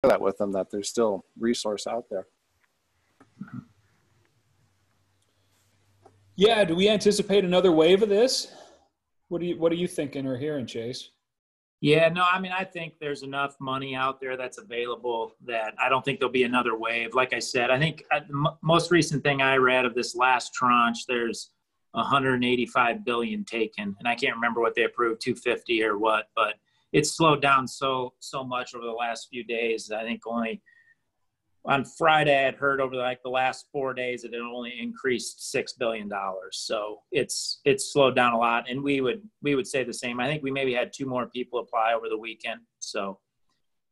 that with them, that there's still resource out there. Yeah. Do we anticipate another wave of this? What are you thinking or hearing, Chase? Yeah, no, I mean, I think there's enough money out there that's available that I don't think there'll be another wave. Like I said, I think the most recent thing I read of this last tranche, there's 185 billion taken, and I can't remember what they approved, 250 or what, but it's slowed down so much over the last few days. I think only on Friday I had heard over like the last 4 days that it only increased $6 billion. So it's slowed down a lot. And we would say the same. I think we maybe had 2 more people apply over the weekend. So,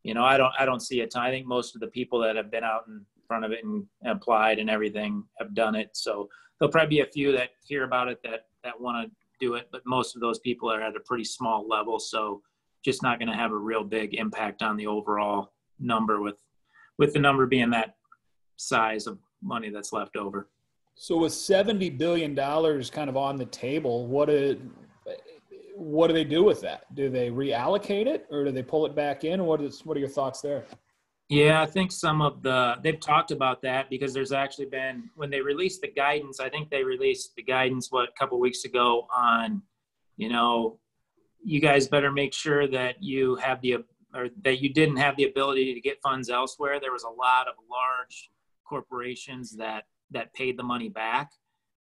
I don't see a ton. I think most of the people that have been out in front of it and applied and everything have done it. So there'll probably be a few that hear about it that want to do it, but most of those people are at a pretty small level. So just not going to have a real big impact on the overall number with the number being that size of money that's left over. So with $70 billion kind of on the table, what do they do with that? Do they reallocate it or do they pull it back in? What are your thoughts there? Yeah, I think they've talked about that because there's actually been, when they released the guidance, I think they released the guidance, a couple of weeks ago on, you guys better make sure that you have that you didn't have the ability to get funds elsewhere. There was a lot of large corporations that paid the money back.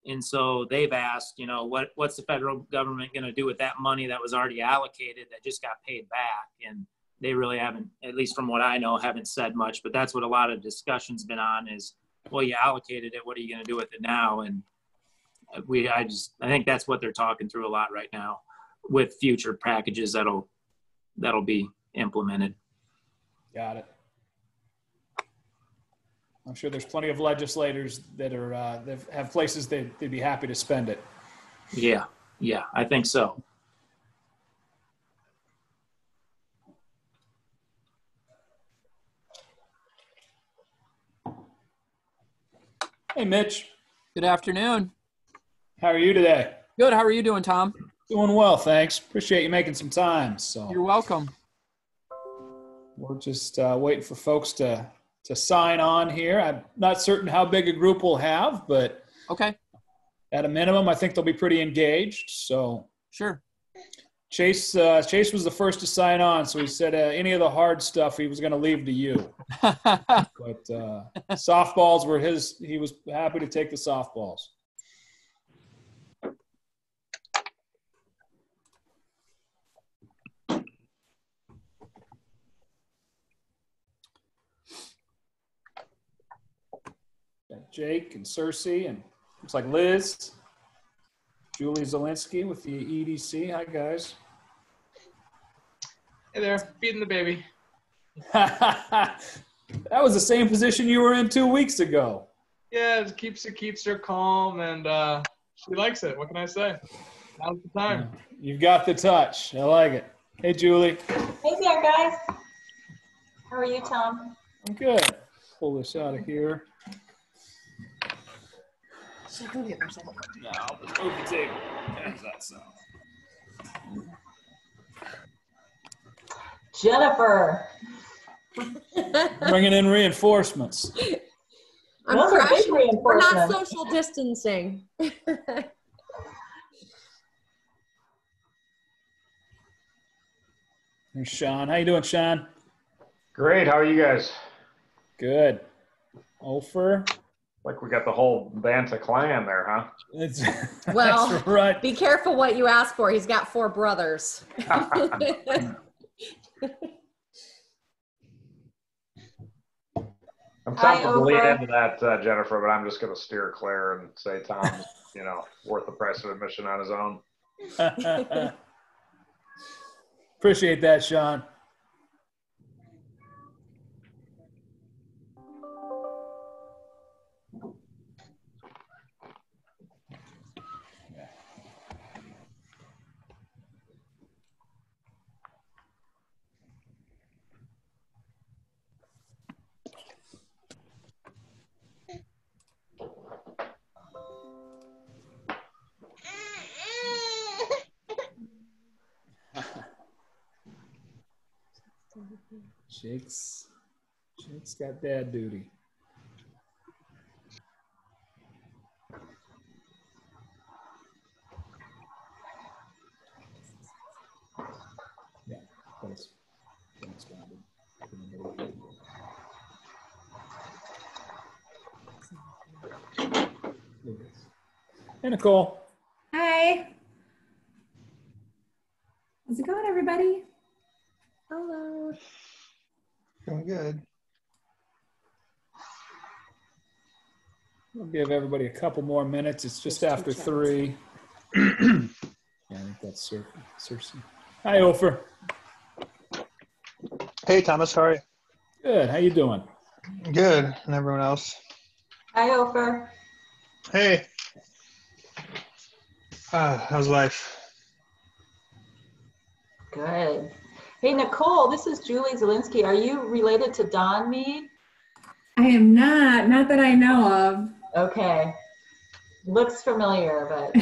And so they've asked, what's the federal government going to do with that money that was already allocated that just got paid back? And they really haven't, at least from what I know, haven't said much, but that's what a lot of discussion's been on is, well, you allocated it. What are you going to do with it now? And I think that's what they're talking through a lot right now with future packages that'll be implemented. Got it. I'm sure there's plenty of legislators that have places they'd be happy to spend it. Yeah, I think so. Hey, Mitch. Good afternoon. How are you today? Good. How are you doing, Tom? Doing well, thanks. Appreciate you making some time. So you're welcome. We're just waiting for folks to sign on here. I'm not certain how big a group we'll have, but okay. At a minimum, I think they'll be pretty engaged. So sure. Chase was the first to sign on, so he said any of the hard stuff he was going to leave to you. But softballs were his. He was happy to take the softballs. Got Jake and Cersei and looks like Liz. Julie Zielinski with the EDC. Hi, guys. Hey there, feeding the baby. That was the same position you were in 2 weeks ago. Yeah, it keeps her calm, and she likes it. What can I say? Now's the time. You've got the touch. I like it. Hey, Julie. Hey there, guys. How are you, Tom? I'm good. Pull this out of here. Go get her. No, I'll move the table. How's that sound? Jennifer. Bringing in reinforcements. I'm crashing. We're not social distancing. There's Sean. How you doing, Sean? Great. How are you guys? Good. Ofer. Like we got the whole Banta clan there, huh? Well, that's right. Be careful what you ask for. He's got 4 brothers. I'm tempted to lead into that, Jennifer, but I'm just going to steer clear and say Tom's, worth the price of admission on his own. Appreciate that, Sean. Jake's It's got dad duty. Yeah, but it's responded. Hey, Nicole. Hi. How's it going, everybody? Hello. Going good. We'll give everybody a couple more minutes. It's just after 3. Yeah, I think that's Cersei. Hi, Ofer. Hey, Thomas, how are you? Good. How you doing? Good. And everyone else? Hi, Ofer. Hey. How's life? Good. Hey, Nicole, this is Julie Zielinski. Are you related to Don Mead? I am not that I know of. Okay. Looks familiar, but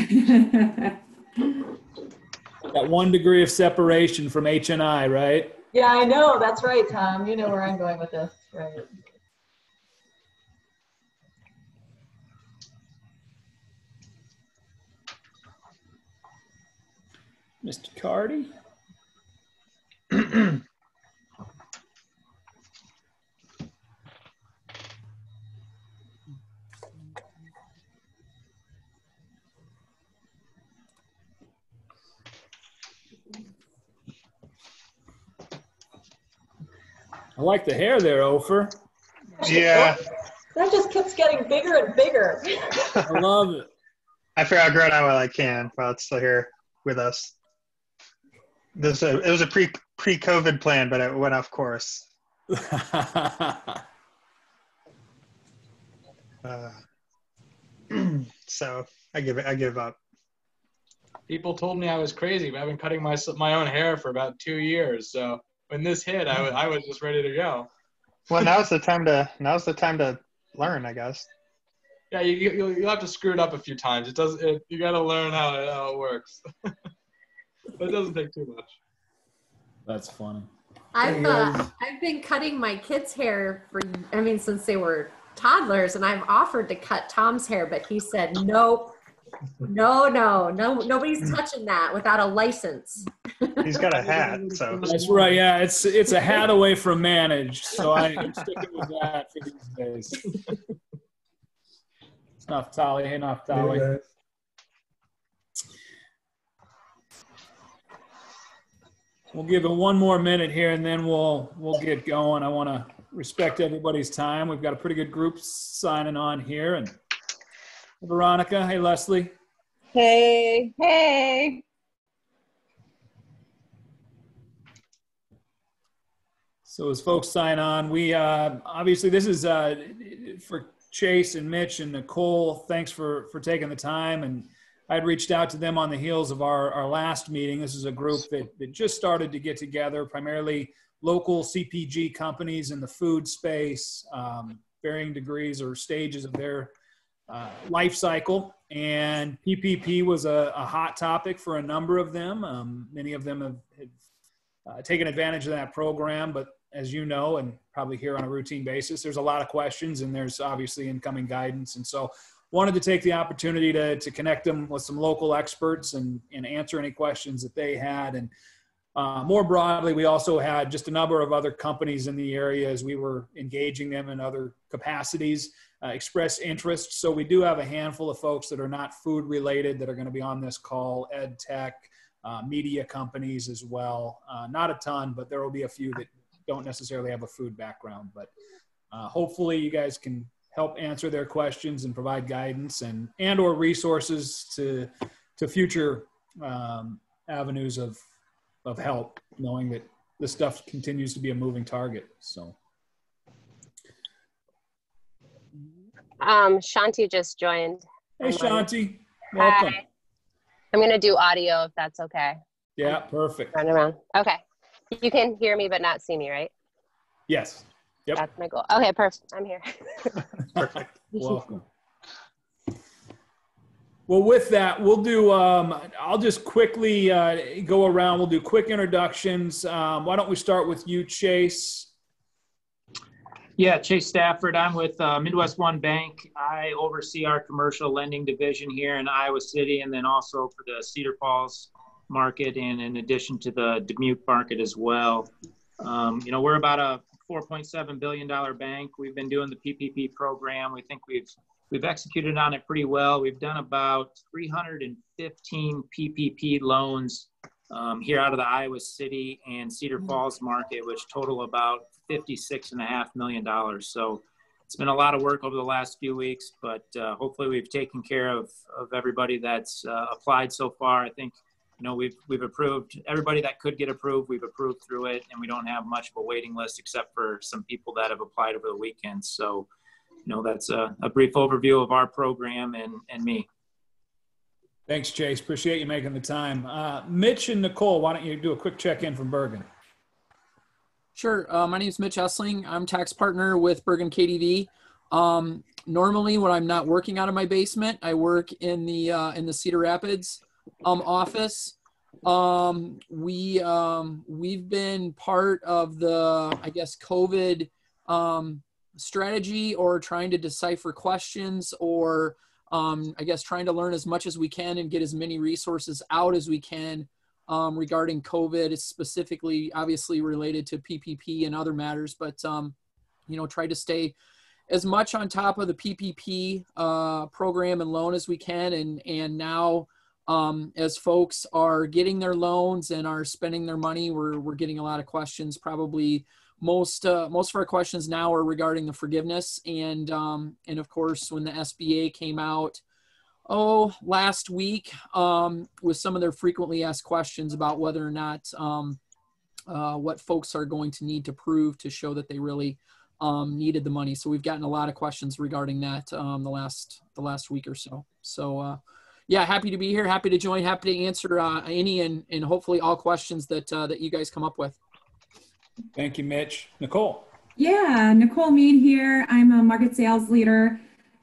Got 1 degree of separation from H&I, right? yeah, I know. That's right, Tom. You know where I'm going with this, right? Mr. Cardy? I like the hair there, Ofer. Yeah. That just keeps getting bigger and bigger. I love it. I figure I'll grow it out while I can, while it's still here with us. It was a pre-COVID plan, but it went off course. So I give up. People told me I was crazy, but I've been cutting my own hair for about 2 years. So when this hit, I was just ready to go. Well, now's the time to learn, I guess. Yeah, you'll have to screw it up a few times. You got to learn how it works. But it doesn't take too much. That's funny. I've been cutting my kids' hair since they were toddlers, and I've offered to cut Tom's hair, but he said nope. No, nobody's touching that without a license. He's got a hat, so That's right. Yeah, it's a hat away from managed, so I'm sticking with that for these days. It's Naftali. Hey, Naftali. We'll give it 1 more minute here, and then we'll get going. I want to respect everybody's time. We've got a pretty good group signing on here, and Veronica. Hey, Leslie. Hey. So as folks sign on, we obviously this is for Chase and Mitch and Nicole. Thanks for taking the time. And I'd reached out to them on the heels of our last meeting. This is a group that just started to get together, primarily local CPG companies in the food space, varying degrees or stages of their life cycle. And PPP was a hot topic for a number of them. Many of them have taken advantage of that program, but as you know, and probably hear on a routine basis, there's a lot of questions and there's obviously incoming guidance. And so wanted to take the opportunity to connect them with some local experts and answer any questions that they had. And more broadly, we also had just a number of other companies in the area as we were engaging them in other capacities, express interest. So we do have a handful of folks that are not food related that are going to be on this call, ed tech, media companies as well. Not a ton, but there will be a few that don't necessarily have a food background. But hopefully you guys can help answer their questions and provide guidance and or resources to future avenues of help, knowing that this stuff continues to be a moving target. So. Shanti just joined. Hey, Shanti. Welcome. Hi. I'm going to do audio if that's okay. Yeah, perfect. Run around. Okay. You can hear me but not see me, right? Yes. Yep. That's my goal. Okay, perfect. I'm here. Perfect. Welcome. Well, with that, we'll do, I'll just quickly go around. We'll do quick introductions. Why don't we start with you, Chase? Yeah, Chase Stafford. I'm with Midwest One Bank. I oversee our commercial lending division here in Iowa City, and then also for the Cedar Falls market, and in addition to the Dubuque market as well. We're about a $4.7 billion bank. We've been doing the PPP program. We think we've executed on it pretty well. We've done about 315 PPP loans here out of the Iowa City and Cedar Falls market, which total about $56.5 million. So it's been a lot of work over the last few weeks, but hopefully we've taken care of everybody that's applied so far. I think, we've approved everybody that could get approved. We've approved through it, and we don't have much of a waiting list except for some people that have applied over the weekend. So, that's a brief overview of our program and me. Thanks, Chase. Appreciate you making the time. Mitch and Nicole, why don't you do a quick check-in from Bergen? Sure. My name is Mitch Essling. I'm tax partner with Bergen KDV. Normally, when I'm not working out of my basement, I work in the Cedar Rapids office. We've been part of the, I guess, COVID strategy, or trying to decipher questions, or I guess trying to learn as much as we can and get as many resources out as we can regarding COVID. It's specifically obviously related to PPP and other matters, but try to stay as much on top of the PPP program and loan as we can. And now as folks are getting their loans and are spending their money, we're getting a lot of questions. Probably most of our questions now are regarding the forgiveness. And of course, when the SBA came out, last week, with some of their frequently asked questions about whether or not what folks are going to need to prove to show that they really needed the money. So we've gotten a lot of questions regarding that the last week or so. So yeah, happy to be here, happy to join, happy to answer any and hopefully all questions that you guys come up with. Thank you, Mitch. Nicole. Yeah, Nicole Mead here. I'm a market sales leader.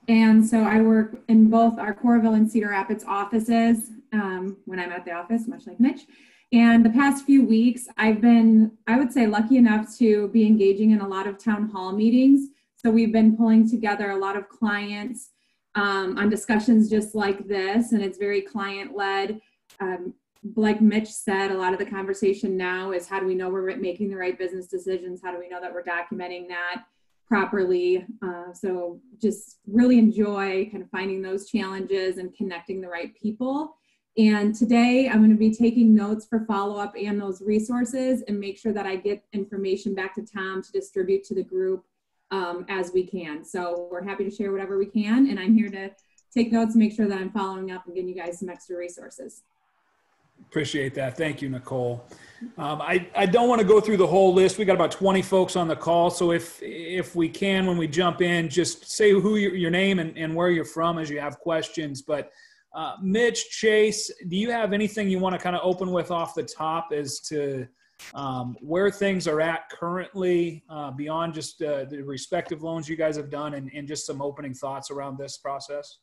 And so I work in both our Coralville and Cedar Rapids offices when I'm at the office, much like Mitch. And the past few weeks, I've been, I would say, lucky enough to be engaging in a lot of town hall meetings. So we've been pulling together a lot of clients on discussions just like this, and it's very client-led. Like Mitch said, a lot of the conversation now is how do we know we're making the right business decisions? How do we know that we're documenting that properly? So just really enjoy kind of finding those challenges and connecting the right people. And today I'm going to be taking notes for follow-up and those resources, and make sure that I get information back to Tom to distribute to the group as we can. So we're happy to share whatever we can, and I'm here to take notes and make sure that I'm following up and getting you guys some extra resources. Appreciate that. Thank you, Nicole. I don't want to go through the whole list. We got about 20 folks on the call. So if we can, when we jump in, just say who your name and where you're from as you have questions. But Mitch, Chase, do you have anything you want to kind of open with off the top as to where things are at currently beyond just the respective loans you guys have done, and just some opening thoughts around this process?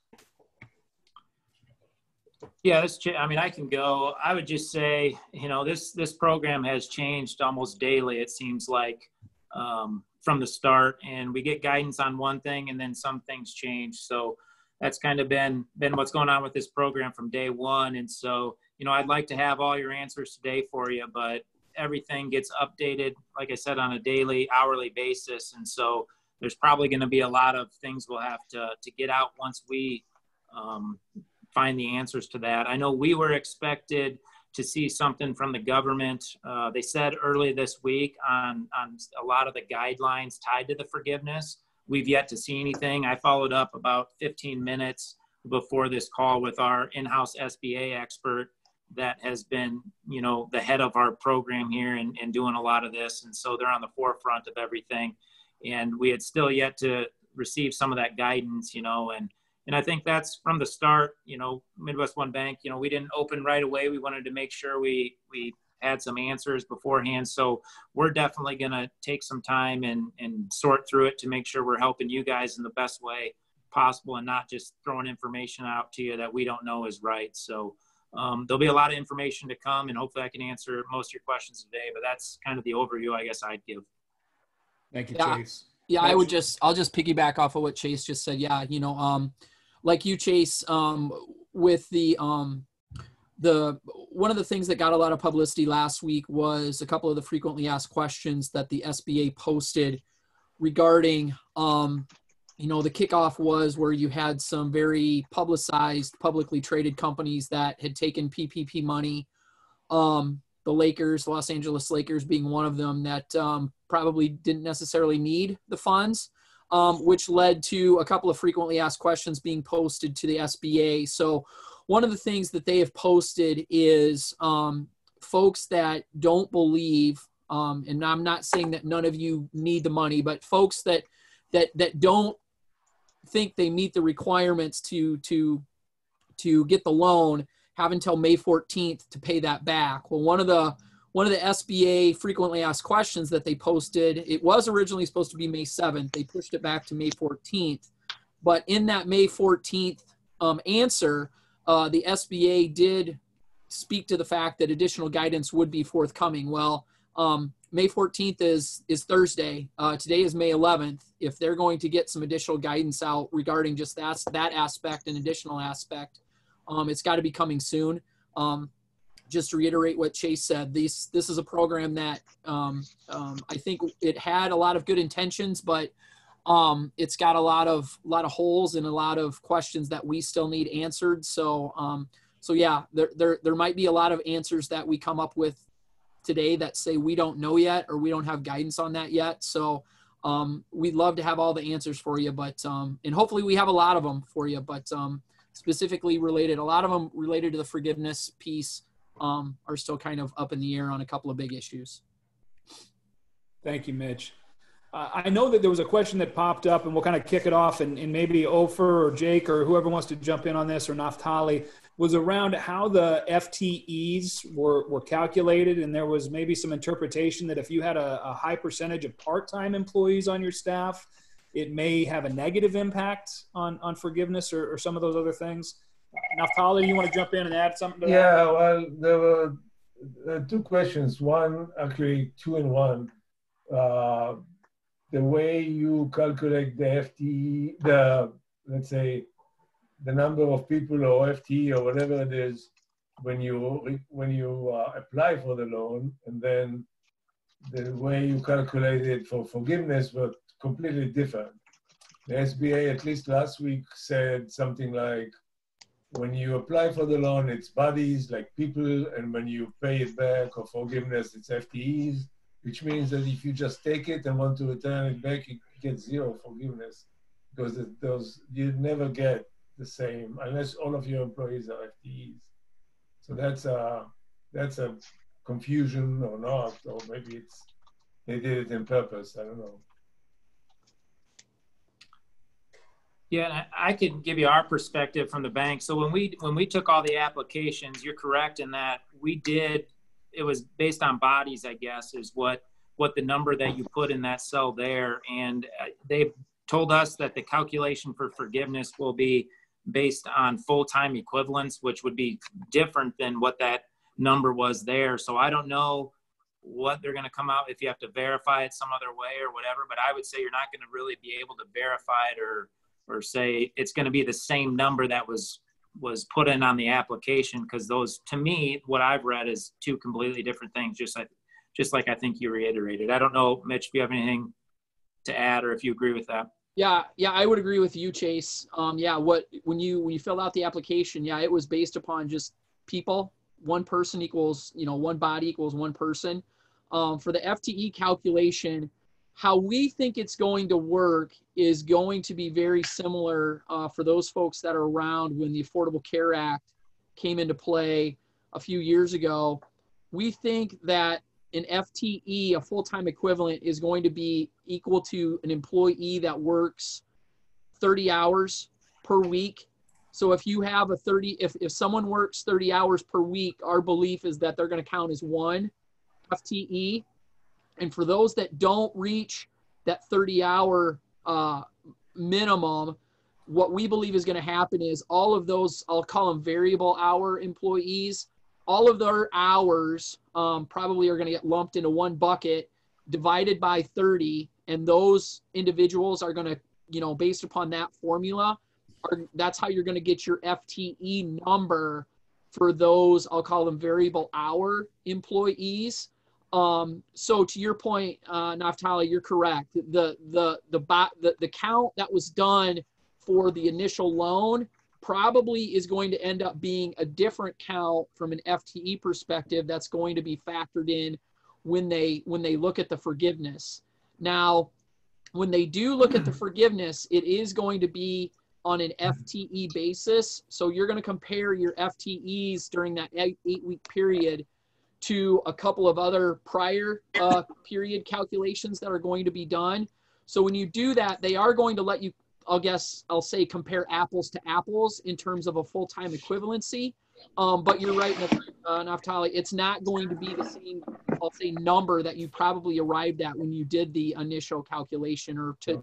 Yeah, I can go. I would just say, this program has changed almost daily, it seems like, from the start, and we get guidance on one thing and then some things change. So that's kind of been what's going on with this program from day one. And so, I'd like to have all your answers today for you, but everything gets updated, like I said, on a daily, hourly basis. And so there's probably going to be a lot of things we'll have to get out once we find the answers to that. I know we were expected to see something from the government. They said early this week on a lot of the guidelines tied to the forgiveness. We've yet to see anything. I followed up about 15 minutes before this call with our in-house SBA expert that has been, the head of our program here and doing a lot of this. And so they're on the forefront of everything. And we had still yet to receive some of that guidance, and I think that's from the start, Midwest One Bank, we didn't open right away. We wanted to make sure we had some answers beforehand. So we're definitely going to take some time and sort through it to make sure we're helping you guys in the best way possible, and not just throwing information out to you that we don't know is right. So there'll be a lot of information to come, and hopefully I can answer most of your questions today, but that's kind of the overview I guess I'd give. Thank you, Yeah. Chase. Yeah, I'll just piggyback off of what Chase just said. Yeah, like you, Chase, with the one of the things that got a lot of publicity last week was a couple of the frequently asked questions that the SBA posted regarding, the kickoff was where you had some very publicized, publicly traded companies that had taken PPP money. The Lakers, Los Angeles Lakers being one of them, that probably didn't necessarily need the funds, which led to a couple of frequently asked questions being posted to the SBA. So one of the things that they have posted is folks that don't believe, and I'm not saying that none of you need the money, but folks that don't think they meet the requirements to get the loan have until May 14th to pay that back. Well, one of the SBA frequently asked questions that they posted, it was originally supposed to be May 7th. They pushed it back to May 14th. But in that May 14th answer, the SBA did speak to the fact that additional guidance would be forthcoming. Well, May 14th is Thursday. Today is May 11th. If they're going to get some additional guidance out regarding just that aspect and additional aspect, it's got to be coming soon. Just to reiterate what Chase said, this is a program that I think it had a lot of good intentions, but it's got a lot of holes and a lot of questions that we still need answered. So yeah, there might be a lot of answers that we come up with today that say we don't know yet, or we don't have guidance on that yet. So we'd love to have all the answers for you, but and hopefully we have a lot of them for you, but specifically related, a lot of them related to the forgiveness piece are still kind of up in the air on a couple of big issues. Thank you, Mitch. I know that there was a question that popped up, and we'll kind of kick it off, and maybe Ofer or Jake or whoever wants to jump in on this, or Naftali, was around how the FTEs were calculated. And there was maybe some interpretation that if you had a high percentage of part-time employees on your staff, it may have a negative impact on forgiveness or some of those other things. Naftali, you want to jump in and add something to that? Yeah, well, there were two questions. One, actually two in one. The way you calculate the FTE, let's say the number of people or FTE or whatever it is when you apply for the loan, and then the way you calculate it for forgiveness were completely different. The SBA, at least last week, said something like, when you apply for the loan, it's bodies, like people, and when you pay it back or forgiveness, it's FTEs, which means that if you just take it and want to return it back, you get zero forgiveness, because you never get the same unless all of your employees are FTEs. So that's a confusion or not, or maybe they did it on purpose. I don't know. Yeah, I could give you our perspective from the bank. So when we took all the applications, you're correct in that it was based on bodies, I guess, is what the number that you put in that cell there. And they've told us that the calculation for forgiveness will be based on full-time equivalents, which would be different than what that number was there. So I don't know what they're going to come out if you have to verify it some other way or whatever, but I would say you're not going to really be able to verify it or say it's going to be the same number that was put in on the application, because those, to me, what I've read is two completely different things, just like I think you reiterated. I don't know, Mitch, if you have anything to add or if you agree with that. Yeah, I would agree with you, Chase. When you filled out the application, it was based upon just people. One person equals, one body equals one person. For the FTE calculation, how we think it's going to work is going to be very similar for those folks that are around when the Affordable Care Act came into play a few years ago. We think that an FTE, a full-time equivalent, is going to be equal to an employee that works 30 hours per week. So if you have if someone works 30 hours per week, our belief is that they're going to count as one FTE. And for those that don't reach that 30-hour minimum, what we believe is going to happen is all of those, I'll call them variable hour employees, all of their hours probably are going to get lumped into one bucket divided by 30, and those individuals are going to, you know, based upon that formula, that's how you're going to get your FTE number for those, I'll call them variable hour employees. So to your point, Naftali, you're correct. The count that was done for the initial loan probably is going to end up being a different count from an FTE perspective that's going to be factored in when they look at the forgiveness. Now, when they do look at the forgiveness, it is going to be on an FTE basis. So you're going to compare your FTEs during that 8-week period to a couple of other prior period calculations that are going to be done. So when you do that, they are going to let you, I'll say compare apples to apples in terms of a full-time equivalency. But you're right, Naftali, it's not going to be the same, I'll say, number that you probably arrived at when you did the initial calculation or to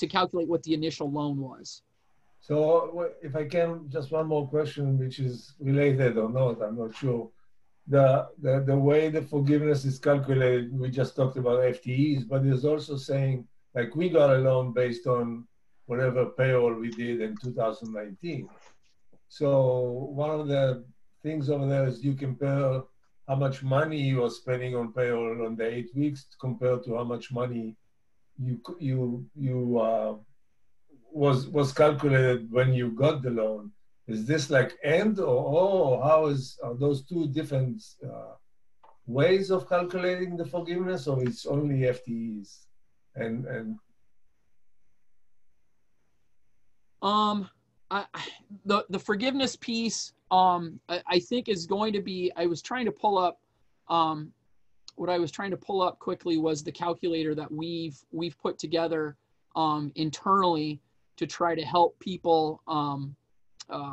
calculate what the initial loan was. So if I can, just one more question, which is related or not, I'm not sure. The way the forgiveness is calculated, we just talked about FTEs, but there's also saying, like, we got a loan based on whatever payroll we did in 2019. So one of the things over there is you compare how much money you are spending on payroll on the 8 weeks compared to how much money was calculated when you got the loan. Is this like and or are those two different ways of calculating the forgiveness, or it's only FTEs? And the forgiveness piece, I think is going to be, I was trying to pull up, what I was trying to pull up quickly was the calculator that we've put together internally to try to help people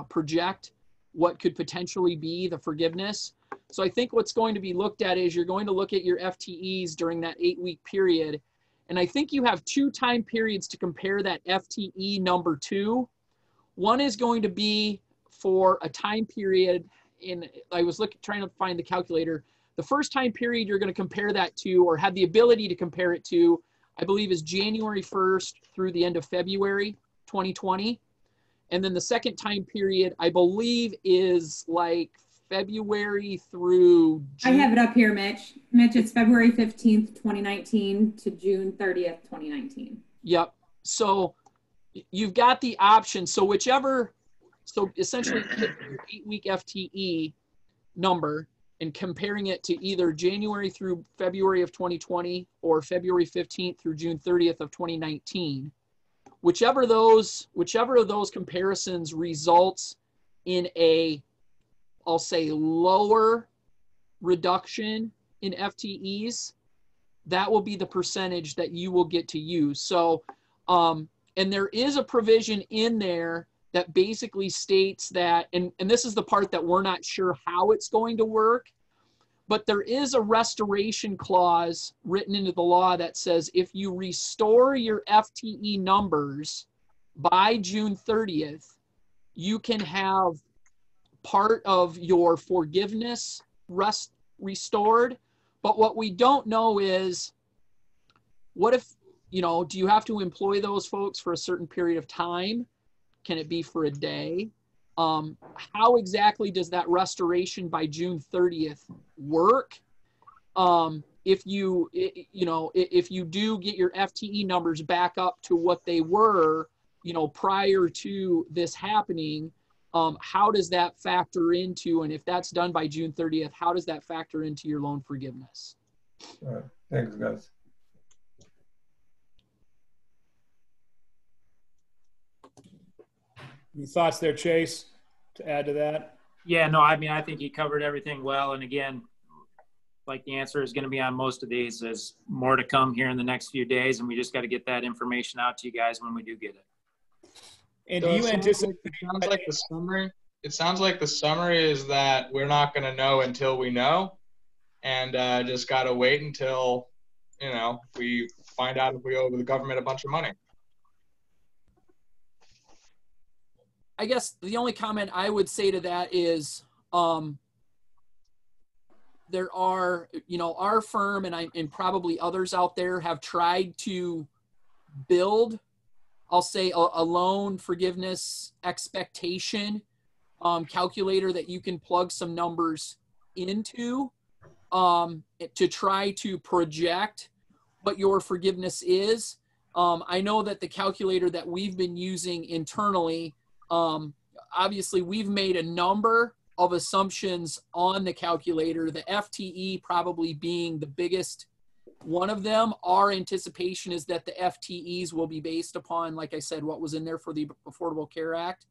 project what could potentially be the forgiveness. So I think what's going to be looked at is you're going to look at your FTEs during that 8-week period. And I think you have 2 time periods to compare that FTE number to. One is going to be for a time period I was trying to find the calculator. The first time period you're going to compare that to, or have the ability to compare it to, I believe is January 1st through the end of February 2020. And then the second time period, I believe, is like February through June. I have it up here, Mitch. Mitch, it's February 15th, 2019 to June 30th, 2019. Yep. So you've got the option. So essentially your 8-week FTE number and comparing it to either January through February of 2020 or February 15th through June 30th of 2019. Whichever of those comparisons results in I'll say lower reduction in FTEs, that will be the percentage that you will get to use. So, and there is a provision in there that basically states that, and this is the part that we're not sure how it's going to work, but there is a restoration clause written into the law that says if you restore your FTE numbers by June 30th, you can have part of your forgiveness restored. But what we don't know is, what if, do you have to employ those folks for a certain period of time? Can it be for a day? How exactly does that restoration by June 30th work? If you do get your FTE numbers back up to what they were, prior to this happening, how does that factor into, and if that's done by June 30th, how does that factor into your loan forgiveness? All right. Thanks, guys. Any thoughts there, Chase, to add to that? Yeah, no, I mean, I think you covered everything well. And again, like the answer is going to be on most of these. There's more to come here in the next few days, and we just got to get that information out to you guys when we do get it. And So do you anticipate? It sounds like the summary is that we're not going to know until we know, and just got to wait until, we find out if we owe the government a bunch of money. I guess the only comment I would say to that is there are, our firm and probably others out there have tried to build, I'll say, a loan forgiveness expectation calculator that you can plug some numbers into to try to project what your forgiveness is. I know that the calculator that we've been using internally, obviously we've made a number of assumptions on the calculator, the FTE probably being the biggest one of them. Our anticipation is that the FTEs will be based upon, like I said, what was in there for the Affordable Care Act.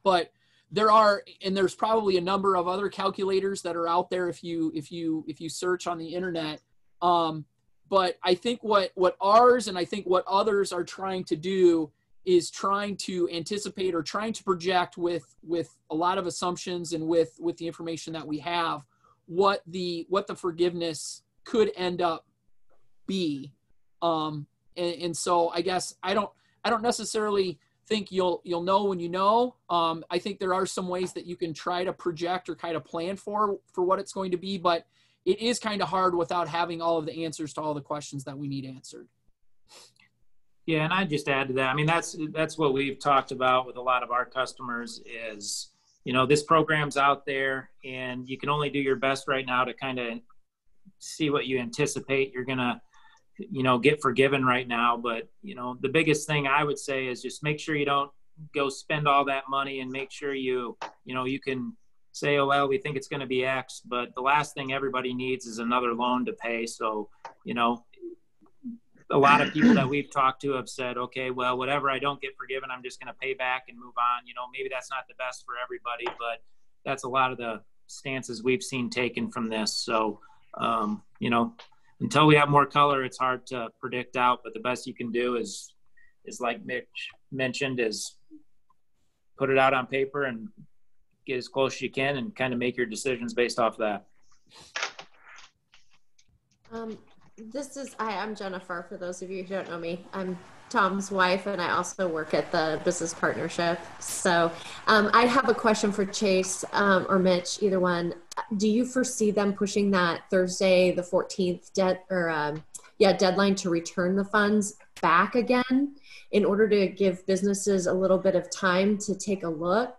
But there's probably a number of other calculators that are out there if you search on the internet. But I think what ours and I think what others are trying to do is trying to anticipate or trying to project with a lot of assumptions and with the information that we have, what the forgiveness could end up be. And so I guess I don't necessarily think you'll know when you know. I think there are some ways that you can try to project or kind of plan for what it's going to be, but it is kind of hard without having all of the answers to all the questions that we need answered. Yeah, and I'd just add to that. I mean, that's what we've talked about with a lot of our customers is, this program's out there and you can only do your best right now to kind of see what you anticipate you're going to, get forgiven right now. But, the biggest thing I would say is just make sure you don't go spend all that money and make sure you can say, oh, well, we think it's going to be X, but the last thing everybody needs is another loan to pay. So, a lot of people that we've talked to have said, okay, well, whatever I don't get forgiven, I'm just going to pay back and move on. Maybe that's not the best for everybody, but that's a lot of the stances we've seen taken from this. So, until we have more color, it's hard to predict out, but the best you can do is like Mitch mentioned, is put it out on paper and get as close as you can and kind of make your decisions based off that. I'm Jennifer, for those of you who don't know me. I'm Tom's wife, and I also work at the business partnership. So I have a question for Chase or Mitch, either one. Do you foresee them pushing that Thursday, the 14th deadline to return the funds back again in order to give businesses a little bit of time to take a look?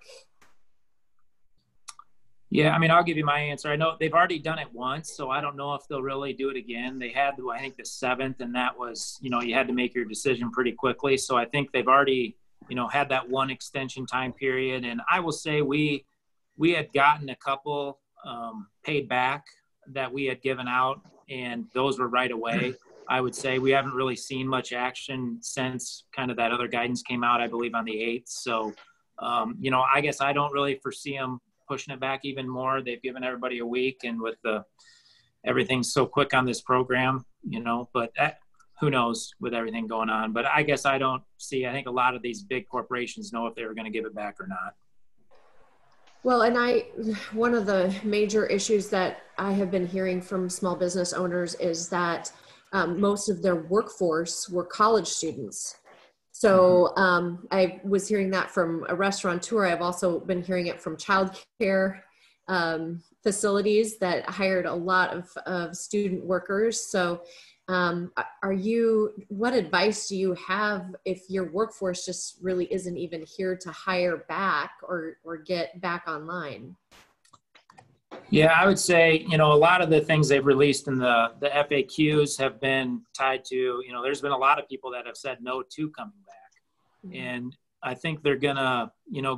Yeah, I mean, I'll give you my answer. I know they've already done it once, so I don't know if they'll really do it again. They had, I think, the 7th, and that was, you had to make your decision pretty quickly. So I think they've already, had that one extension time period. And I will say we had gotten a couple paid back that we had given out, and those were right away. I would say we haven't really seen much action since kind of that other guidance came out, I believe, on the 8th. So, I guess I don't really foresee them pushing it back even more. They've given everybody a week, and with everything's so quick on this program, but who knows with everything going on. But I guess I think a lot of these big corporations know if they were going to give it back or not. Well, and one of the major issues that I have been hearing from small business owners is that most of their workforce were college students. So I was hearing that from a restaurateur. I've also been hearing it from childcare facilities that hired a lot of student workers. So what advice do you have if your workforce just really isn't even here to hire back or get back online? Yeah, I would say, a lot of the things they've released in the FAQs have been tied to, there's been a lot of people that have said no to coming back. Mm-hmm. And I think they're going to,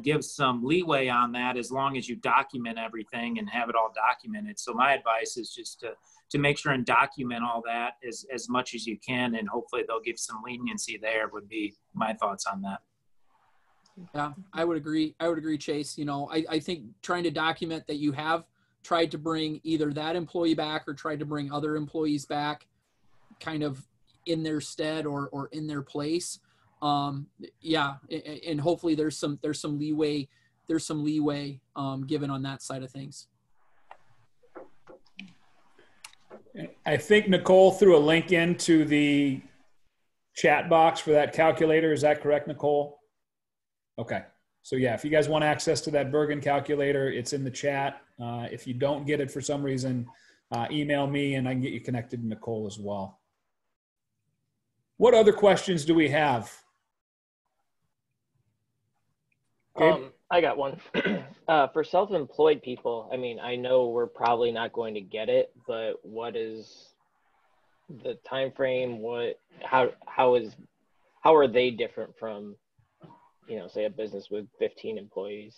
give some leeway on that as long as you document everything and have it all documented. So my advice is just to make sure and document all that as much as you can. And hopefully they'll give some leniency there would be my thoughts on that. Yeah, I would agree. Chase. I think trying to document that you have tried to bring either that employee back or tried to bring other employees back kind of in their stead or in their place. Yeah. And hopefully there's some leeway given on that side of things. I think Nicole threw a link into the chat box for that calculator. Is that correct, Nicole? Okay. So yeah, if you guys want access to that Bergen calculator, it's in the chat. If you don't get it for some reason, email me and I can get you connected to Nicole as well. What other questions do we have? I got one. For self-employed people, I mean, I know we're probably not going to get it, but what is the time frame? How are they different from, you know, say a business with 15 employees?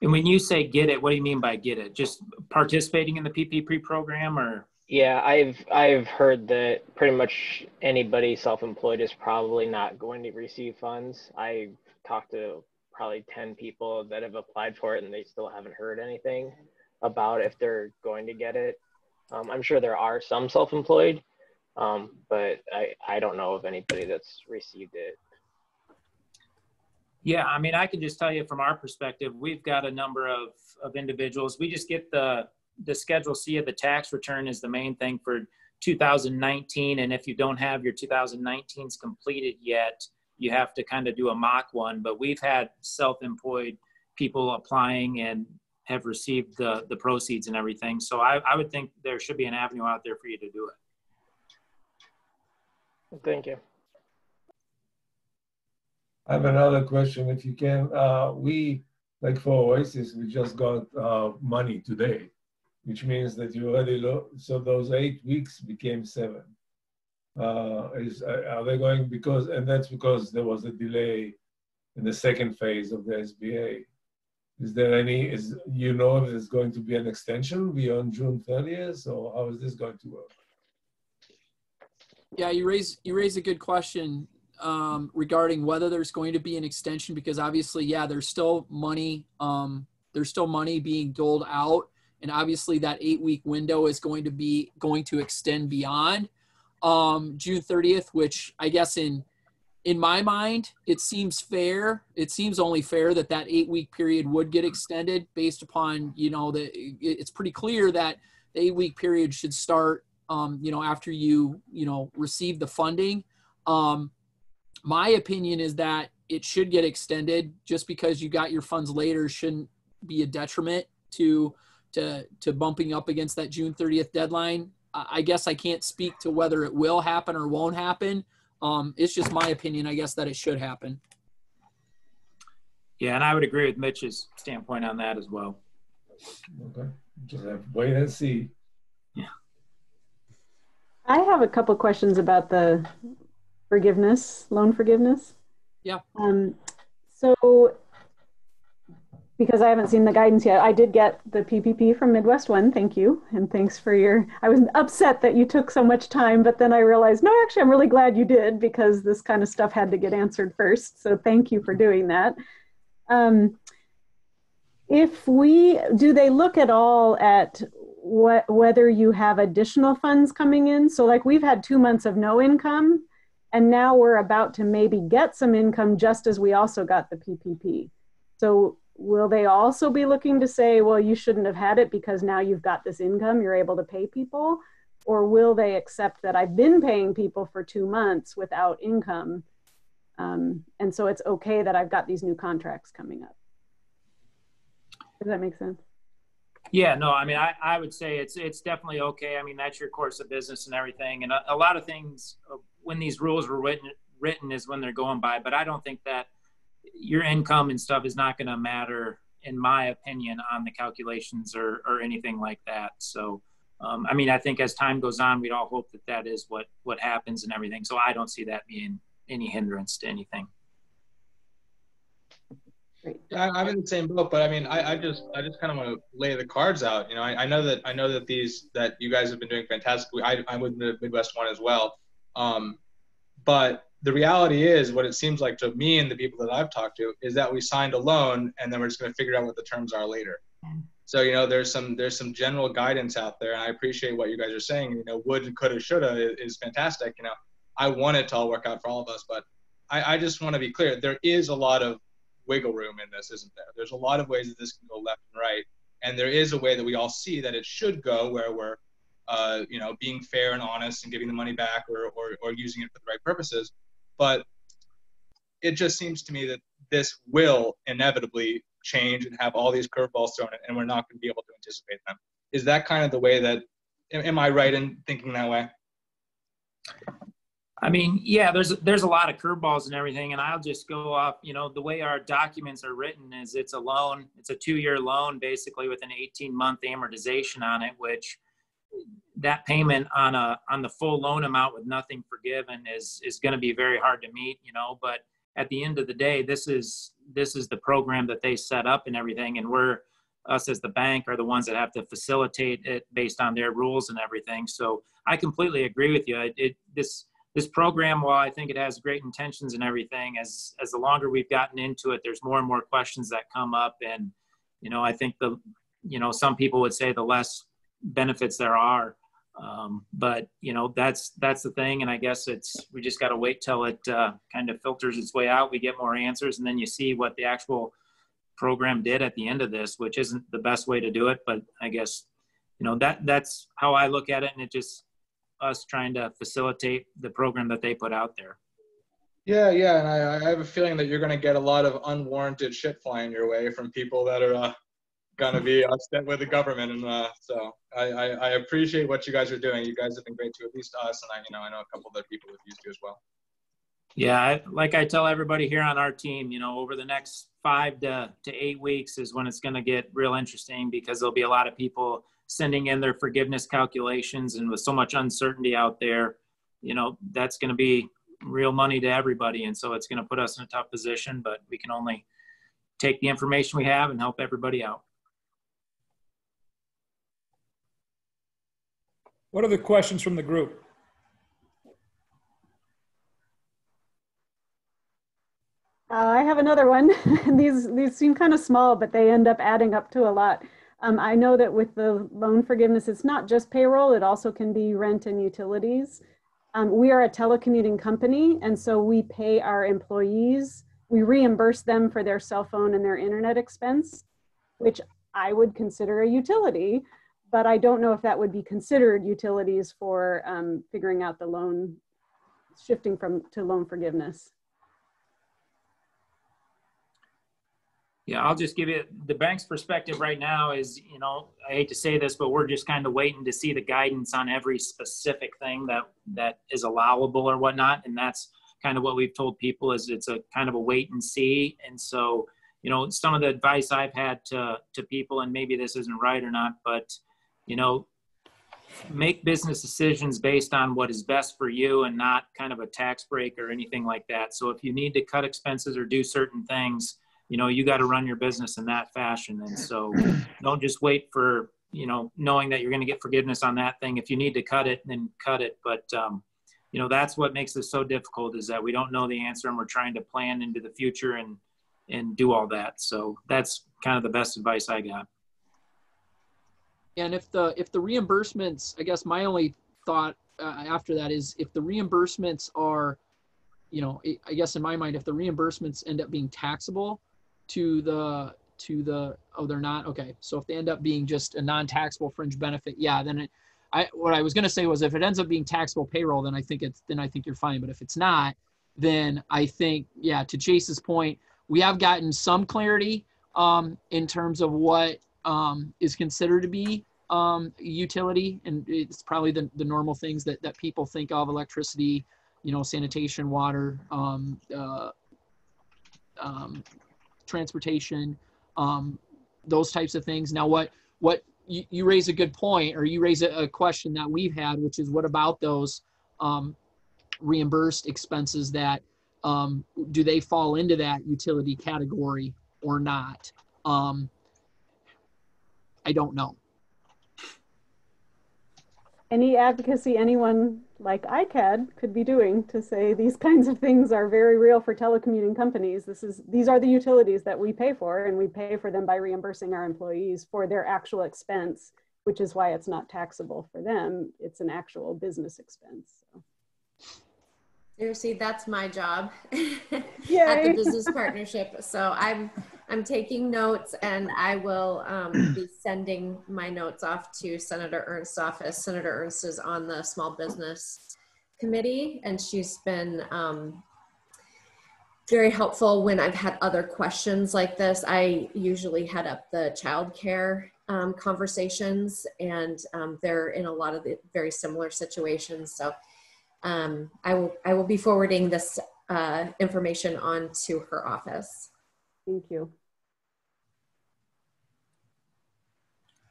And when you say get it, what do you mean by get it? Just participating in the PPP program, or? Yeah, I've heard that pretty much anybody self-employed is probably not going to receive funds. I've talked to probably 10 people that have applied for it and they still haven't heard anything about if they're going to get it. I'm sure there are some self-employed, but I don't know of anybody that's received it. Yeah, I mean, I can just tell you from our perspective, we've got a number of individuals. We just get the Schedule C of the tax return is the main thing for 2019. And if you don't have your 2019s completed yet, you have to kind of do a mock one. But we've had self-employed people applying and have received the proceeds and everything. So I would think there should be an avenue out there for you to do it. Thank you. I have another question, if you can. We, like for Oasis, we just got money today, which means that you already so those 8 weeks became 7. Are they going and that's because there was a delay in the second phase of the SBA. Is there you know if there's going to be an extension beyond June 30th, or how is this going to work? Yeah, you raise a good question regarding whether there's going to be an extension, because obviously, yeah, there's still money being doled out, and obviously that 8-week window is going to extend beyond June 30th, which I guess in my mind, it seems fair. It seems only fair that 8-week period would get extended based upon, you know, it's pretty clear that the 8-week period should start, you know, after you receive the funding. My opinion is that it should get extended. Just because you got your funds later shouldn't be a detriment to bumping up against that June 30th deadline. I guess I can't speak to whether it will happen or won't happen. It's just my opinion, I guess, that it should happen. Yeah, and I would agree with Mitch's standpoint on that as well. Okay, just have to wait and see. Yeah. I have a couple questions about the loan forgiveness. Yeah. So, because I haven't seen the guidance yet, I did get the PPP from Midwest One. Thank you. And thanks for I was upset that you took so much time, but then I realized, no, actually, I'm really glad you did, because this kind of stuff had to get answered first. So thank you for doing that. Do they look at all at whether you have additional funds coming in? So like we've had 2 months of no income, and now we're about to maybe get some income just as we also got the PPP. So will they also be looking to say, well, you shouldn't have had it because now you've got this income, you're able to pay people? Or will they accept that I've been paying people for 2 months without income, and so it's okay that I've got these new contracts coming up? Does that make sense? Yeah, no, I mean, I would say it's definitely okay. I mean, that's your course of business and everything. And a lot of things, when these rules were written is when they're going by. But I don't think that your income and stuff is not going to matter, in my opinion, on the calculations or anything like that. So, I mean, I think as time goes on, we'd all hope that is what happens and everything. So I don't see that being any hindrance to anything. Yeah, I'm in the same boat, but I mean, I just kind of want to lay the cards out. You know, I know that that you guys have been doing fantastically. I'm with the Midwest One as well, but the reality is, what it seems like to me and the people that I've talked to is that we signed a loan and then we're just going to figure out what the terms are later. So you know, there's some general guidance out there, and I appreciate what you guys are saying. You know, would, coulda, shoulda is fantastic. You know, I want it to all work out for all of us, but I just want to be clear. There is a lot of wiggle room in this, isn't there? There's a lot of ways that this can go left and right, and there is a way that we all see that it should go, where we're you know, being fair and honest and giving the money back or using it for the right purposes. But it just seems to me that this will inevitably change and have all these curveballs thrown in, and we're not going to be able to anticipate them. Is that kind of the way that, am I right in thinking that way? I mean, yeah, there's a lot of curveballs and everything, and I'll just go off, you know, the way our documents are written is it's a loan, it's a 2-year loan basically with an 18-month amortization on it, which that payment on the full loan amount with nothing forgiven is going to be very hard to meet, you know. But at the end of the day, this is the program that they set up and everything, and us as the bank are the ones that have to facilitate it based on their rules and everything. So I completely agree with you. This program, while I think it has great intentions and everything, as the longer we've gotten into it, there's more and more questions that come up, and you know, I think some people would say the less benefits there are, but you know, that's the thing, and I guess we just got to wait till it kind of filters its way out. We get more answers, and then you see what the actual program did at the end of this, which isn't the best way to do it, but I guess, you know, that's how I look at it, and it just us trying to facilitate the program that they put out there. Yeah, and I have a feeling that you're going to get a lot of unwarranted shit flying your way from people that are going to be upset with the government, and so I appreciate what you guys are doing. You guys have been great to at least us, and I know a couple other people have used you as well. Yeah, like I tell everybody here on our team, you know, over the next 5 to 8 weeks is when it's going to get real interesting, because there'll be a lot of people sending in their forgiveness calculations, and with so much uncertainty out there, you know, that's going to be real money to everybody. And so it's going to put us in a tough position, but we can only take the information we have and help everybody out. What are the questions from the group? I have another one. These seem kind of small, but they end up adding up to a lot. I know that with the loan forgiveness, it's not just payroll, it also can be rent and utilities. We are a telecommuting company, and so we pay our employees, we reimburse them for their cell phone and their internet expense, which I would consider a utility, but I don't know if that would be considered utilities for figuring out the loan, shifting to loan forgiveness. Yeah, I'll just give you the bank's perspective right now is, you know, I hate to say this, but we're just kind of waiting to see the guidance on every specific thing that is allowable or whatnot. And that's kind of what we've told people is it's a kind of a wait and see. And so, you know, some of the advice I've had to people, and maybe this isn't right or not, but, you know, make business decisions based on what is best for you and not kind of a tax break or anything like that. So if you need to cut expenses or do certain things, you know, you got to run your business in that fashion. And so don't just wait for, you know, knowing that you're going to get forgiveness on that thing. If you need to cut it, then cut it. But, you know, that's what makes this so difficult, is that we don't know the answer, and we're trying to plan into the future and do all that. So that's kind of the best advice I got. And if the reimbursements, I guess my only thought after that is, if the reimbursements are, you know, I guess in my mind, if the reimbursements end up being taxable to the oh, they're not, okay, so if they end up being just a non-taxable fringe benefit, yeah, then what I was going to say was, if it ends up being taxable payroll, then I think you're fine. But if it's not, then I think, yeah, to Chase's point, we have gotten some clarity in terms of what is considered to be utility, and it's probably the normal things that people think of: electricity, you know, sanitation, water, transportation, those types of things. Now, what you raise a good point, or you raise a question that we've had, which is, what about those reimbursed expenses that do they fall into that utility category or not? I don't know. Any advocacy anyone like ICAD could be doing to say these kinds of things are very real for telecommuting companies. These are the utilities that we pay for, and we pay for them by reimbursing our employees for their actual expense, which is why it's not taxable for them. It's an actual business expense. So. Seriously, that's my job at Yay. the business partnership. So I'm taking notes, and I will be sending my notes off to Senator Ernst's office. Senator Ernst is on the Small Business Committee, and she's been very helpful when I've had other questions like this. I usually head up the childcare conversations, and they're in a lot of the very similar situations. So I will be forwarding this information on to her office. Thank you.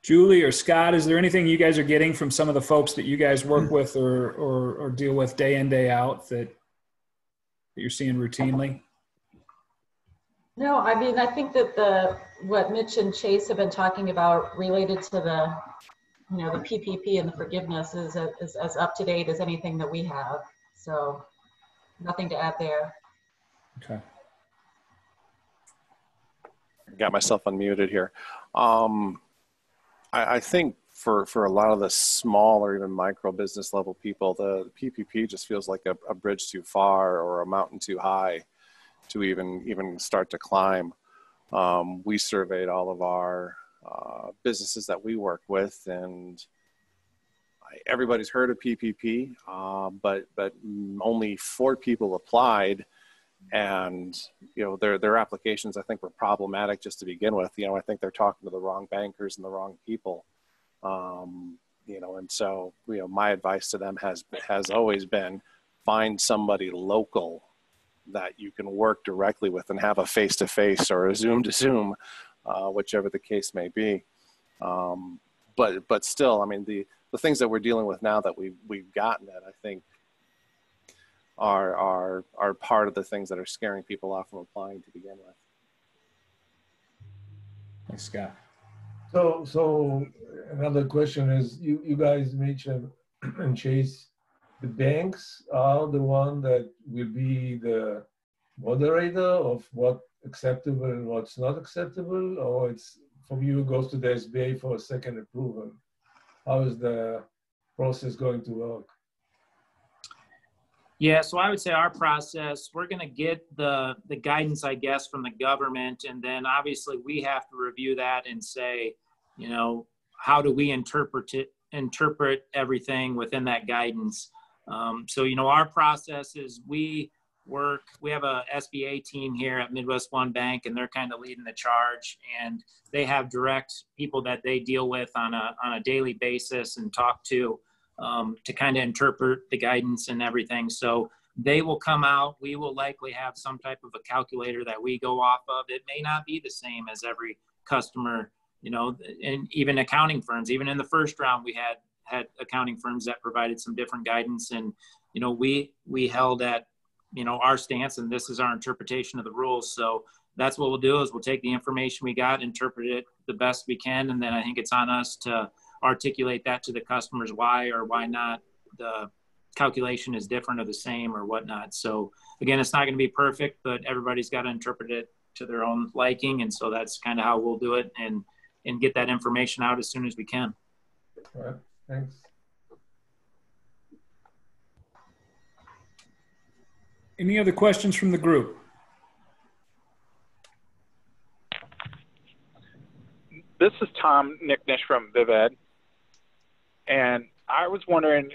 Julie or Scott, is there anything you guys are getting from some of the folks that you guys work with or deal with day in, day out that you're seeing routinely? No, I mean, I think that what Mitch and Chase have been talking about related to the PPP and the forgiveness is as up to date as anything that we have. So nothing to add there. Okay. Got myself unmuted here. I think for a lot of the small or even micro business level people, the PPP just feels like a bridge too far or a mountain too high to even start to climb. We surveyed all of our businesses that we work with, and everybody's heard of PPP, but only 4 people applied, and their applications I think were problematic just to begin with. I think they're talking to the wrong bankers and the wrong people. And so my advice to them has always been, find somebody local that you can work directly with and have a face-to-face or a Zoom-to-Zoom, whichever the case may be. But still, I mean, the things that we're dealing with now that we've gotten at, I think, are part of the things that are scaring people off from applying to begin with. Thanks, Scott. So another question is, you guys mentioned, and Chase, the banks are the one that will be the moderator of what's acceptable and what's not acceptable, or it's from you it goes to the SBA for a second approval? How is the process going to work? Yeah, so I would say our process, we're going to get the guidance, I guess, from the government, and then obviously we have to review that and say, how do we interpret everything within that guidance? So our process is we have a SBA team here at Midwest One Bank, and they're kind of leading the charge, and they have direct people that they deal with on a daily basis and talk to kind of interpret the guidance and everything. So they will come out. We will likely have some type of a calculator that we go off of. It may not be the same as every customer, and even accounting firms. Even in the first round, we had accounting firms that provided some different guidance, and we held at our stance, and this is our interpretation of the rules. So that's what we'll do, is we'll take the information we got, interpret it the best we can, and then I think it's on us to articulate that to the customers why or why not the calculation is different or the same or whatnot. So again, it's not going to be perfect, but everybody's got to interpret it to their own liking, and so that's kind of how we'll do it and get that information out as soon as we can. All right, thanks. Any other questions from the group? This is Tom Nicknish from VivEd. And I was wondering,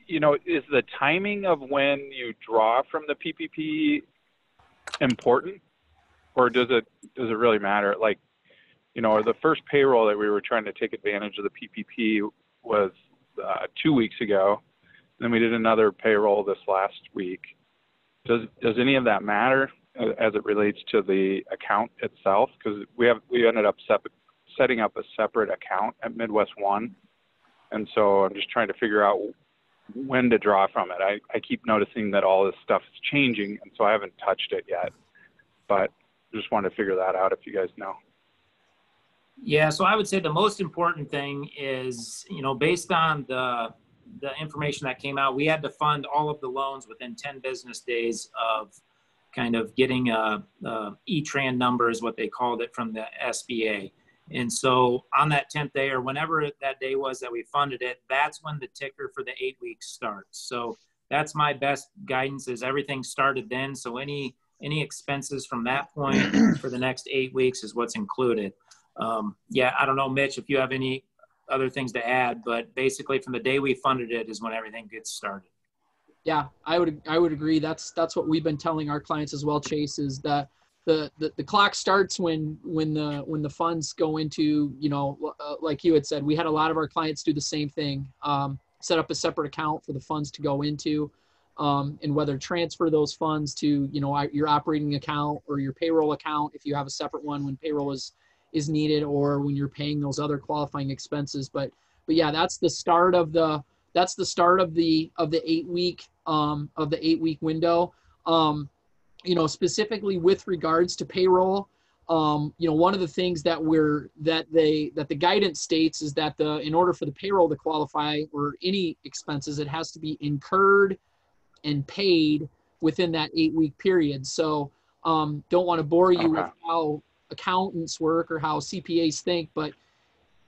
is the timing of when you draw from the PPP important, or does it really matter? Like, the first payroll that we were trying to take advantage of the PPP was 2 weeks ago. Then we did another payroll this last week. Does any of that matter as it relates to the account itself? Because we ended up setting up a separate account at Midwest One. And so I'm just trying to figure out when to draw from it. I keep noticing that all this stuff is changing, and so I haven't touched it yet. But I just wanted to figure that out if you guys know. Yeah, so I would say the most important thing is, based on the information that came out, we had to fund all of the loans within 10 business days of kind of getting a E-Tran number is what they called it from the SBA. And so on that 10th day, or whenever that day was that we funded it, that's when the ticker for the 8 weeks starts. So that's my best guidance, is everything started then. So any expenses from that point for the next 8 weeks is what's included. Yeah, I don't know, Mitch, if you have any other things to add, but basically from the day we funded it is when everything gets started. Yeah, I would agree. That's what we've been telling our clients as well, Chase, is that the clock starts when the funds go into, like you had said, we had a lot of our clients do the same thing, set up a separate account for the funds to go into, and whether transfer those funds to, your operating account or your payroll account, if you have a separate one when payroll is needed, or when you're paying those other qualifying expenses. But yeah, that's the start of the 8 week window. Specifically with regards to payroll, one of the things that the guidance states is that in order for the payroll to qualify, or any expenses, it has to be incurred and paid within that 8 week period. So don't want to bore you with how accountants work or how CPAs think, but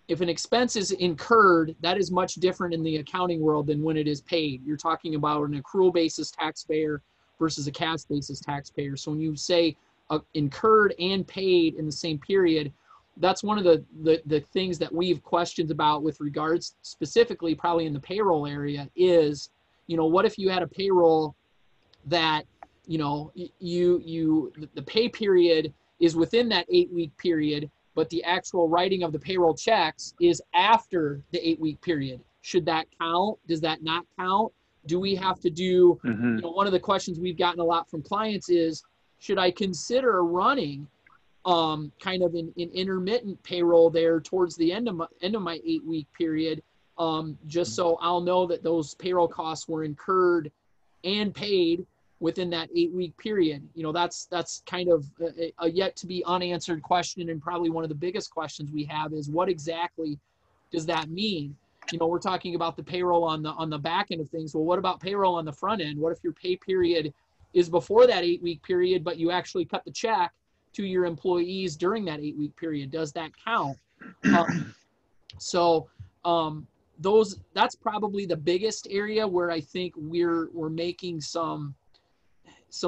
if an expense is incurred, that is much different in the accounting world than when it is paid. You're talking about an accrual basis taxpayer versus a cash basis taxpayer. So when you say incurred and paid in the same period, that's one of the things that we've questioned about with regards specifically probably in the payroll area is, what if you had a payroll that, the pay period is within that 8 week period, but the actual writing of the payroll checks is after the 8 week period. Should that count? Does that not count? Do we have to do, one of the questions we've gotten a lot from clients is, should I consider running kind of an intermittent payroll there towards the end of my 8 week period, just so I'll know that those payroll costs were incurred and paid within that 8 week period. That's kind of a yet to be unanswered question, and probably one of the biggest questions we have is, what exactly does that mean? We're talking about the payroll on the back end of things. Well, what about payroll on the front end? What if your pay period is before that 8 week period, but you actually cut the check to your employees during that 8 week period? Does that count? That's probably the biggest area where I think we're making some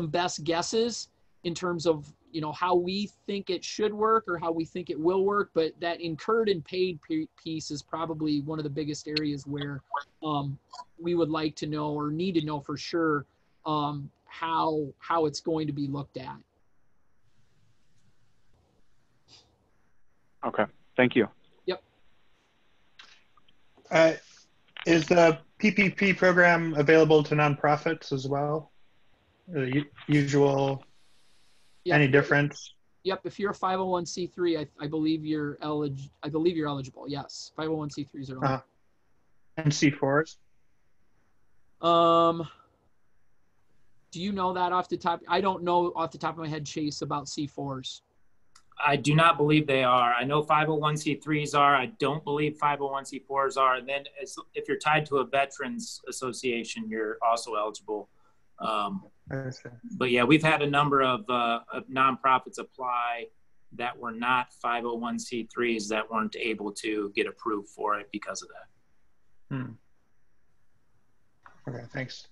best guesses in terms of how we think it should work or how we think it will work. But that incurred and paid piece is probably one of the biggest areas where we would like to know or need to know for sure how it's going to be looked at. Okay, thank you. Yep. Is the PPP program available to nonprofits as well? Usual, Yep. Any difference? Yep. If you're a 501c3, I believe you're eligible. Yes, 501c3s are eligible. And C4s? Do you know that off the top? I don't know off the top of my head, Chase, about C4s. I do not believe they are. I know 501c3s are. I don't believe 501c4s are. And then if you're tied to a veterans association, you're also eligible. But yeah, we've had a number of nonprofits apply that were not 501c3s that weren't able to get approved for it because of that. Okay, thanks.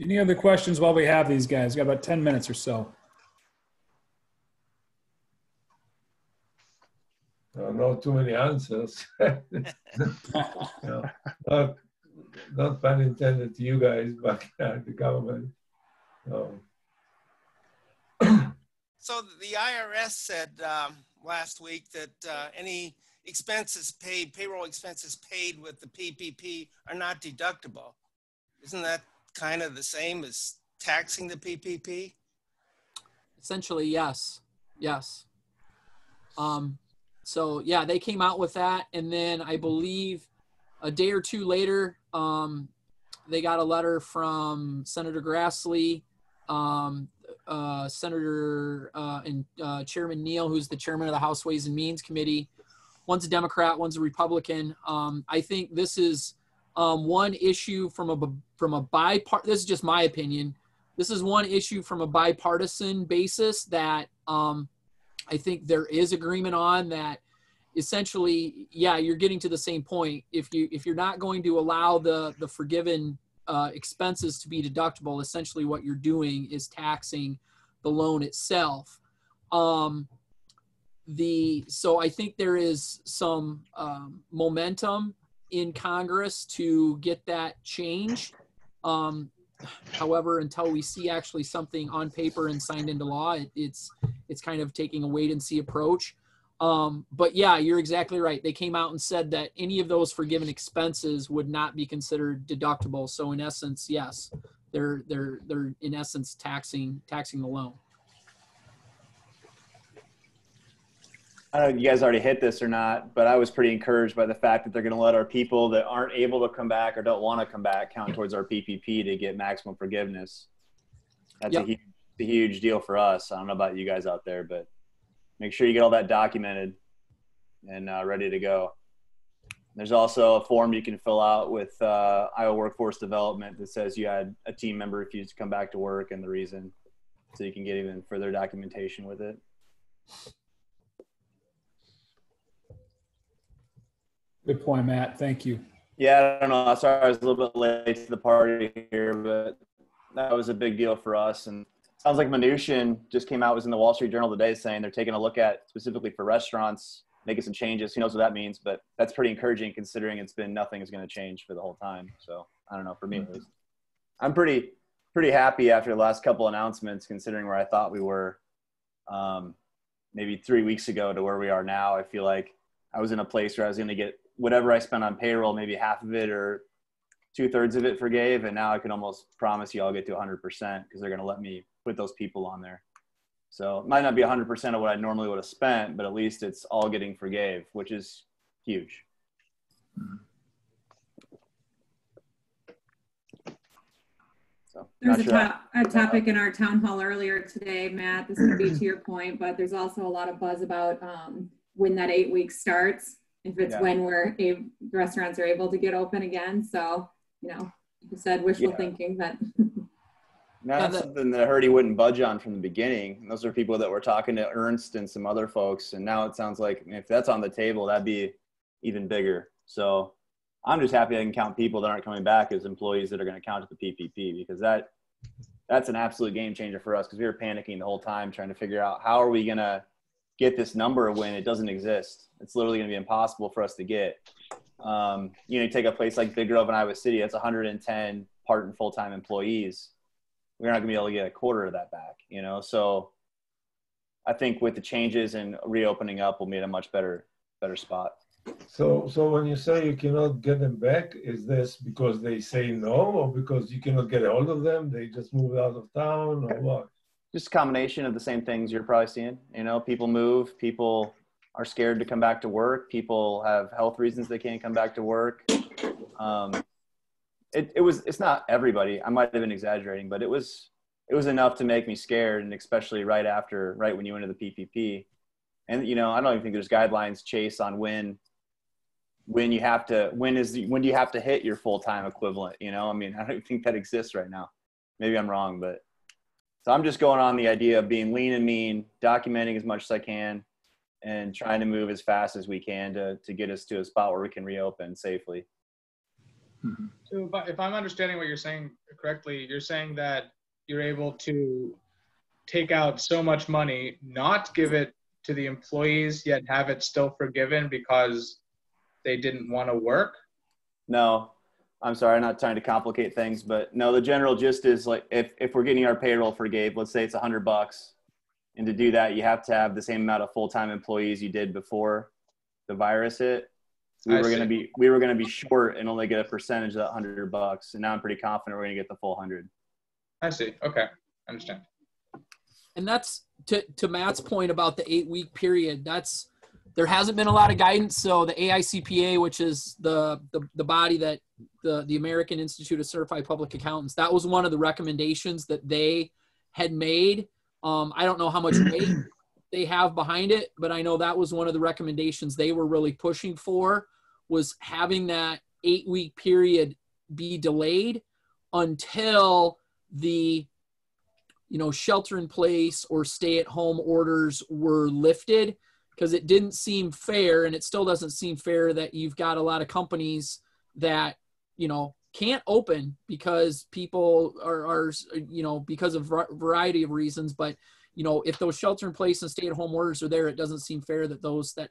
Any other questions while we have these guys? We've got about 10 minutes or so. Not too many answers. Not pun intended to you guys, but the government. So the IRS said last week that any expenses paid, payroll expenses paid with the PPP are not deductible. Isn't that kind of the same as taxing the PPP? Essentially, yes. Yes. So yeah, they came out with that, and then I believe a day or two later, they got a letter from Senator Grassley, Senator and Chairman Neal, who's the chairman of the House Ways and Means Committee. One's a Democrat, one's a Republican. I think this is one issue from a bipartisan. This is just my opinion. This is one issue from a bipartisan basis that I think there is agreement on, that essentially, yeah, you're getting to the same point. If you're not going to allow the forgiven expenses to be deductible, essentially what you're doing is taxing the loan itself. So I think there is some momentum in Congress to get that changed. However, until we see actually something on paper and signed into law, it's kind of taking a wait and see approach. But yeah, you're exactly right. They came out and said that any of those forgiven expenses would not be considered deductible. So in essence, yes, they're in essence taxing the loan. I don't know if you guys already hit this or not, but I was pretty encouraged by the fact that they're going to let our people that aren't able to come back or don't want to come back count towards our PPP to get maximum forgiveness. That's a huge deal for us. I don't know about you guys out there, but make sure you get all that documented and ready to go. There's also a form you can fill out with Iowa Workforce Development that says you had a team member refuse to come back to work and the reason, so you can get even further documentation with it. Good point, Matt. Thank you. Yeah, I don't know. Sorry, I was a little bit late to the party here, but that was a big deal for us. And sounds like Mnuchin just came out, was in the Wall Street Journal today saying they're taking a look at specifically for restaurants, making some changes. Who knows what that means, but that's pretty encouraging considering it's been nothing is going to change for the whole time. So I don't know, for me at least. I'm pretty happy after the last couple announcements considering where I thought we were maybe 3 weeks ago to where we are now. I feel like I was in a place where I was going to get whatever I spent on payroll, maybe half of it or 2/3 of it forgave. And now I can almost promise you I'll get to 100% because they're going to let me put those people on there. So it might not be 100% of what I normally would have spent, but at least it's all getting forgave, which is huge. So, there was a topic in our town hall earlier today, Matt. This would be to your point, but there's also a lot of buzz about when that 8 weeks starts. If it's when restaurants are able to get open again. So, you know, you said wishful thinking, but. That's something that I heard he wouldn't budge on from the beginning. Those are people that were talking to Ernst and some other folks. And now it sounds like if that's on the table, that'd be even bigger. So I'm just happy I can count people that aren't coming back as employees that are going to count at the PPP, because that's an absolute game changer for us, because we were panicking the whole time trying to figure out how are we going to get this number when it doesn't exist. It's literally going to be impossible for us to get. You take a place like Big Grove in Iowa City, that's 110 part and full-time employees. We're not going to be able to get a quarter of that back, So I think with the changes and reopening up, we'll be in a much better spot. So when you say you cannot get them back, is this because they say no, or because you cannot get a hold of them? They just moved out of town, or what? Just a combination of the same things you're probably seeing. People move, people are scared to come back to work. People have health reasons they can't come back to work. It's not everybody. I might have been exaggerating, but it was enough to make me scared, and especially right when you went into the PPP. And I don't even think there's guidelines, Chase, on when do you have to hit your full-time equivalent? I don't think that exists right now. Maybe I'm wrong, but so I'm just going on the idea of being lean and mean, documenting as much as I can, and trying to move as fast as we can to get us to a spot where we can reopen safely. So if I'm understanding what you're saying correctly, you're saying that you're able to take out so much money, not give it to the employees, yet have it still forgiven because they didn't want to work? No, I'm sorry, I'm not trying to complicate things, but no, the general gist is like if we're getting our payroll forgave, let's say it's $100, and to do that, you have to have the same amount of full-time employees you did before the virus hit. We were going to be short and only get a percentage of that $100, and now I'm pretty confident we're going to get the full 100. I see. Okay, I understand. And that's to Matt's point about the 8-week period. There hasn't been a lot of guidance. So the AICPA, which is the body that the American Institute of Certified Public Accountants, that was one of the recommendations that they had made. I don't know how much weight they have behind it, but I know that was one of the recommendations they were really pushing for, was having that 8-week period be delayed until the shelter in place or stay at home orders were lifted, because it didn't seem fair, and it still doesn't seem fair, that you've got a lot of companies that can't open because people are because of a variety of reasons. But if those shelter in place and stay at home orders are there, it doesn't seem fair that that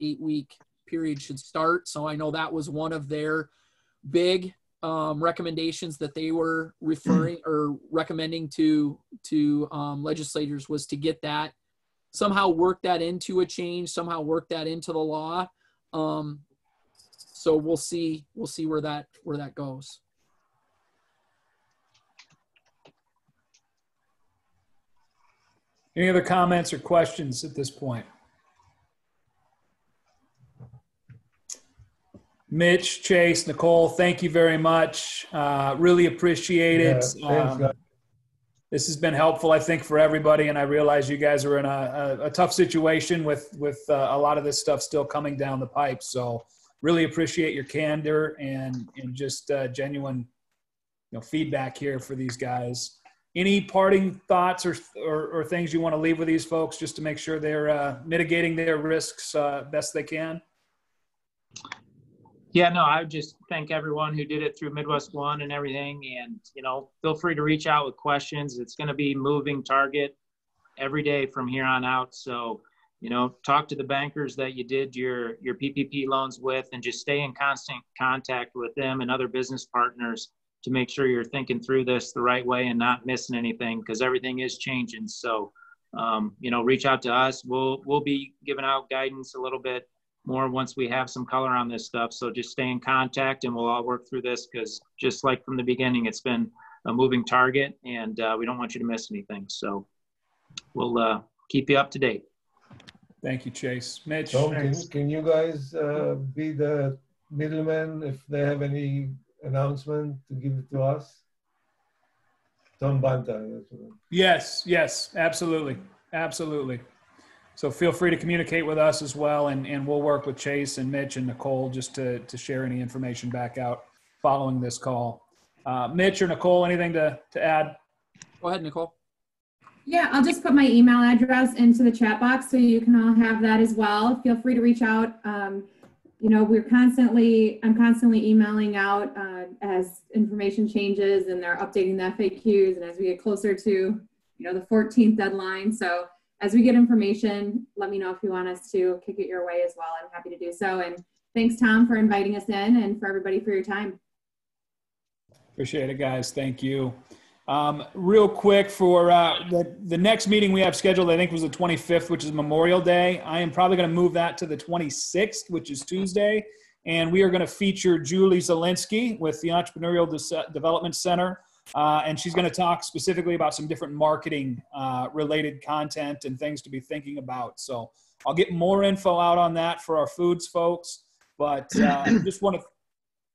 8 week period should start. So I know that was one of their big recommendations that they were referring or recommending to legislators, was to get that, somehow work that into a change, somehow work that into the law. So we'll see where that goes. Any other comments or questions at this point? Mitch, Chase, Nicole, thank you very much. Really appreciate it. Thanks, guys. This has been helpful, I think, for everybody, and I realize you guys are in a tough situation with a lot of this stuff still coming down the pipe. So really appreciate your candor and just genuine, feedback here for these guys. Any parting thoughts or things you want to leave with these folks just to make sure they're mitigating their risks best they can? Yeah, no, I would just thank everyone who did it through Midwest One and everything. And, feel free to reach out with questions. It's going to be moving target every day from here on out. So, talk to the bankers that you did your PPP loans with, and just stay in constant contact with them and other business partners to make sure you're thinking through this the right way and not missing anything, because everything is changing. So, reach out to us. We'll be giving out guidance a little bit more once we have some color on this stuff. So just stay in contact and we'll all work through this, because just like from the beginning, it's been a moving target, and we don't want you to miss anything. So we'll keep you up to date. Thank you, Chase. Mitch, Tom, can you guys be the middleman if they have any announcement to give it to us? Tom Banta. Yes, absolutely. So feel free to communicate with us as well, and we'll work with Chase and Mitch and Nicole just to share any information back out following this call. Mitch or Nicole, anything to add? Go ahead, Nicole. Yeah, I'll just put my email address into the chat box so you can all have that as well. Feel free to reach out. I'm constantly emailing out as information changes, and they're updating the FAQs, and as we get closer to, the 14th deadline. So as we get information, let me know if you want us to kick it your way as well. I'm happy to do so. And thanks, Tom, for inviting us in, and for everybody for your time. Appreciate it, guys. Thank you. Real quick, for the next meeting we have scheduled, I think was the 25th, which is Memorial Day. I am probably going to move that to the 26th, which is Tuesday. And we are going to feature Julie Zielinski with the Entrepreneurial Development Center. And she's going to talk specifically about some different marketing related content and things to be thinking about. So I'll get more info out on that for our foods folks. But I just want to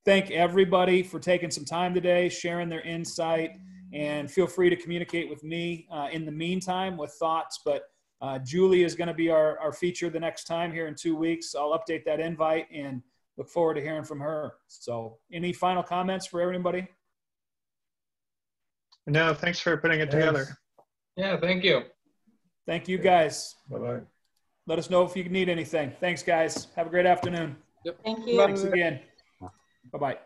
thank everybody for taking some time today, sharing their insight, and feel free to communicate with me in the meantime with thoughts. But Julie is going to be our feature the next time here in 2 weeks. I'll update that invite and look forward to hearing from her. So any final comments for everybody? No, thanks for putting it together. Yeah, thank you. Thank you, guys. Bye-bye. Let us know if you need anything. Thanks, guys. Have a great afternoon. Yep. Thank you. Thanks again. Bye-bye.